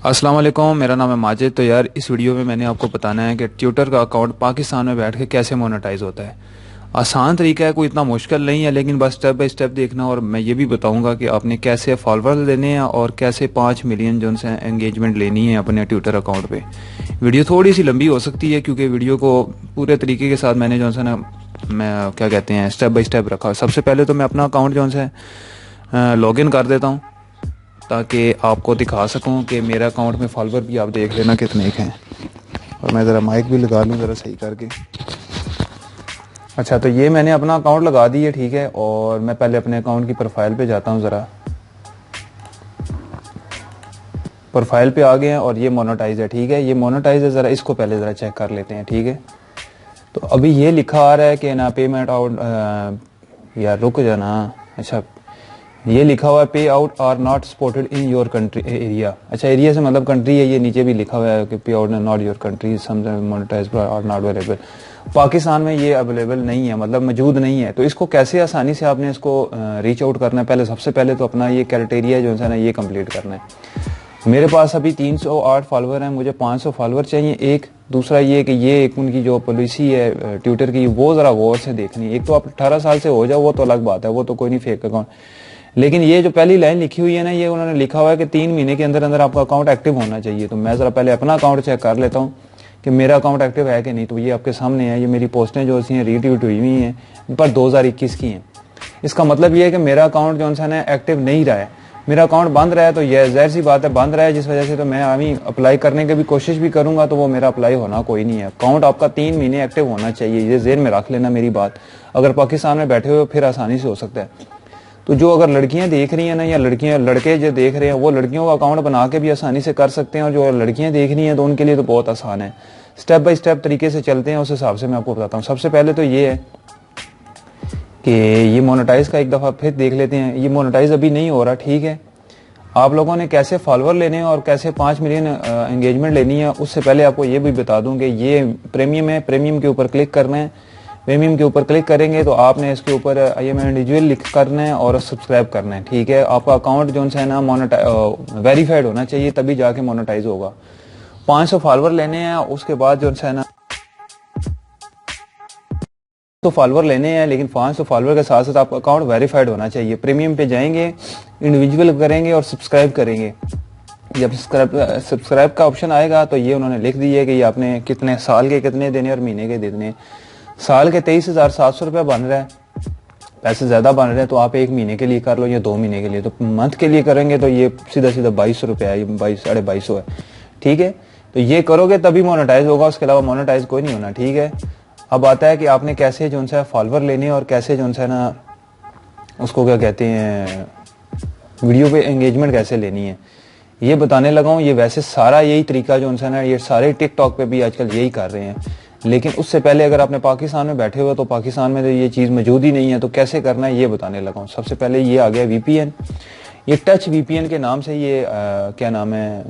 अस्सलाम वालेकुम, मेरा नाम है माजिद। तो यार इस वीडियो में मैंने आपको बताना है कि ट्विटर का अकाउंट पाकिस्तान में बैठ के कैसे मोनेटाइज होता है। आसान तरीका है, कोई इतना मुश्किल नहीं है, लेकिन बस स्टेप बाय स्टेप देखना। और मैं ये भी बताऊंगा कि आपने कैसे फॉलोअर्स लेने हैं और कैसे 5 मिलियन जो से एंगेजमेंट लेनी है अपने ट्विटर अकाउंट पे। वीडियो थोड़ी सी लंबी हो सकती है क्योंकि वीडियो को पूरे तरीके के साथ मैंने जो है ना मैं क्या कहते हैं स्टेप बाय स्टेप रखा। सबसे पहले तो मैं अपना अकाउंट जो है लॉग इन कर देता हूँ ताकि आपको दिखा सकूं कि मेरे अकाउंट में फॉलोअर भी आप देख लेना कितने के हैं। और मैं ज़रा माइक भी लगा लूँ ज़रा सही करके। अच्छा, तो ये मैंने अपना अकाउंट लगा दी है, ठीक है। और मैं पहले अपने अकाउंट की प्रोफाइल पे जाता हूँ। ज़रा प्रोफाइल पे आ गए हैं और ये मोनेटाइज है, ठीक है। ये मोनेटाइज है, ज़रा इसको पहले ज़रा चेक कर लेते हैं, ठीक है। तो अभी ये लिखा आ रहा है कि ना पेमेंट आउट, यार रुक जाना। अच्छा, ये लिखा हुआ है pay out are not supported in your country area. अच्छा, एरिया से मतलब कंट्री है। ये नीचे भी लिखा हुआ है कि pay out not your country monetize are not available. Pakistan में ये अवेलेबल नहीं है, मतलब मौजूद नहीं है। तो इसको कैसे आसानी से आपने इसको रीच आउट करना है, पहले सबसे पहले तो अपना ये क्राइटेरिया जो है ना ये कंप्लीट करना है। मेरे पास अभी 308 फॉलोअर हैं, मुझे 500 फॉलोअर चाहिए। एक दूसरा ये कि ये एक उनकी जो पॉलिसी है ट्विटर की वो ज़रा गौर से देखनी है। एक तो आप 18 साल से हो जाओ वो तो अलग बात है, वो तो कोई नहीं फेक अकाउंट। लेकिन ये जो पहली लाइन लिखी हुई है ना, ये उन्होंने लिखा हुआ है कि 3 महीने के अंदर अंदर आपका अकाउंट एक्टिव होना चाहिए। तो मैं ज़रा पहले अपना अकाउंट चेक कर लेता हूँ कि मेरा अकाउंट एक्टिव है कि नहीं। तो ये आपके सामने है, ये मेरी पोस्टें जो हैं रीट्वीट हुई हुई हैं पर 2021 की हैं। इसका मतलब ये है कि मेरा अकाउंट जो है ना एक्टिव नहीं रहा है, मेरा अकाउंट बंद रहा है। तो ये ज़ाहिर सी बात है बंद रहा है, जिस वजह से तो मैं अभी अप्लाई करने की भी कोशिश भी करूंगा तो वो मेरा अप्लाई होना कोई नहीं है। अकाउंट आपका 3 महीने एक्टिव होना चाहिए, ये ज़हन में रख लेना मेरी बात। अगर पाकिस्तान में बैठे हुए फिर आसानी से हो सकता है। तो जो अगर लड़कियां देख रही हैं ना, या लड़कियां लड़के जो देख रहे हैं, वो लड़कियों का अकाउंट बना के भी आसानी से कर सकते हैं। और जो लड़कियां देख रही हैं तो उनके लिए तो बहुत आसान है। स्टेप बाय स्टेप तरीके से चलते हैं, उस हिसाब से मैं आपको बताता हूँ। सबसे पहले तो ये है कि ये मोनेटाइज का एक दफ़ा फिर देख लेते हैं। ये मोनेटाइज अभी नहीं हो रहा, ठीक है। आप लोगों ने कैसे फॉलोअर लेने हैं और कैसे 5 मिलियन एंगेजमेंट लेनी है, उससे पहले आपको ये भी बता दूं कि ये प्रीमियम है। प्रीमियम के ऊपर क्लिक करना है। प्रीमियम के ऊपर क्लिक करेंगे तो आपने इसके ऊपर आई एम इंडिविजुअल लिख करना है और सब्सक्राइब करना है, ठीक है। आपका अकाउंट जो है ना वेरीफाइड होना चाहिए, तभी जाके मोनेटाइज होगा। 500 फॉलोअर लेने हैं, उसके बाद जो है ना तो फॉलोअर लेने हैं, लेकिन 500 फॉलोअर के साथ साथ आपका अकाउंट वेरीफाइड होना चाहिए। प्रीमियम पे जाएंगे, इंडिविजुअल करेंगे और सब्सक्राइब करेंगे। जब सब्सक्राइब का ऑप्शन आएगा तो ये उन्होंने लिख दिया है कि ये आपने कितने साल के कितने देने और महीने के देने। साल के 23,700 रुपये बन रहा है, पैसे ज़्यादा बन रहे हैं तो आप 1 महीने के लिए कर लो या 2 महीने के लिए। तो मंथ के लिए करेंगे तो ये सीधा 2200 रुपये है, 2200 है, ठीक है। तो ये करोगे तभी मोनेटाइज होगा, उसके अलावा मोनेटाइज कोई नहीं होना, ठीक है। अब आता है कि आपने कैसे जो है फॉलोअर लेने और कैसे जो है ना उसको क्या कहते हैं वीडियो पे एंगेजमेंट कैसे लेनी है, ये बताने लगा हूँ। ये वैसे सारा यही तरीका जो है ना ये सारे टिकटॉक पे भी आजकल यही कर रहे हैं। लेकिन उससे पहले अगर आपने पाकिस्तान में बैठे हुए तो पाकिस्तान में तो ये चीज़ मौजूद ही नहीं है, तो कैसे करना है ये बताने लगा हूँ। सबसे पहले ये आ गया वीपीएन। ये टच वीपीएन के नाम से ये क्या नाम है,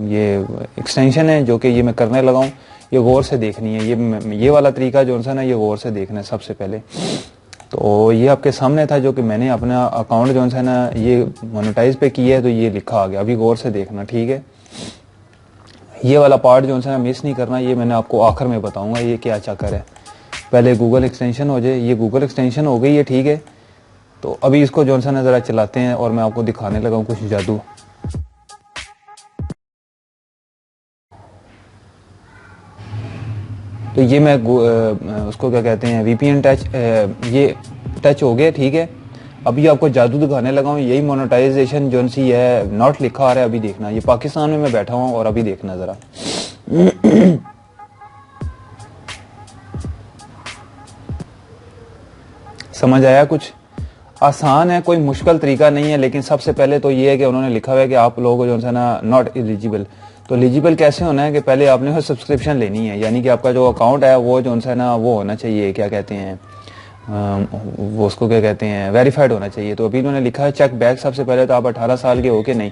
ये एक्सटेंशन है जो कि ये मैं करने लगा हूँ। ये गौर से देखनी है, ये वाला तरीका जो है ना ये गौर से देखना है सबसे पहले। तो ये आपके सामने था जो कि मैंने अपना अकाउंट जो है ना ये मोनेटाइज पे किया है, तो ये लिखा आ गया। अभी गौर से देखना, ठीक है। ये वाला पार्ट जो है ना मिस नहीं करना, ये मैंने आपको आखिर में बताऊंगा ये क्या चक्कर है। पहले गूगल एक्सटेंशन हो जाए। ये गूगल एक्सटेंशन हो गई है, ठीक है। तो अभी इसको जो है ना ज़रा चलाते हैं और मैं आपको दिखाने लगा हूँ कुछ जादू। तो ये मैं उसको क्या कहते हैं वीपीएन टच, ये टच हो गया, ठीक है। अभी आपको जादू दिखाने लगा हूँ। यही मोनेटाइजेशन जो सी है नॉट लिखा आ रहा है, अभी देखना। ये पाकिस्तान में मैं बैठा हूँ और अभी देखना ज़रा। समझ आया? कुछ आसान है, कोई मुश्किल तरीका नहीं है। लेकिन सबसे पहले तो ये है कि उन्होंने लिखा हुआ है कि आप लोग जो है ना नॉट एलिजिबल। तो एलिजिबल कैसे होना है कि पहले आपने सब्सक्रिप्शन लेनी है, यानी कि आपका जो अकाउंट है वो जो है ना वो होना चाहिए, क्या कहते हैं वो उसको क्या कहते हैं वेरीफाइड होना चाहिए। तो अभी उन्होंने लिखा है चेक बैक। सबसे पहले तो आप 18 साल के हो के नहीं,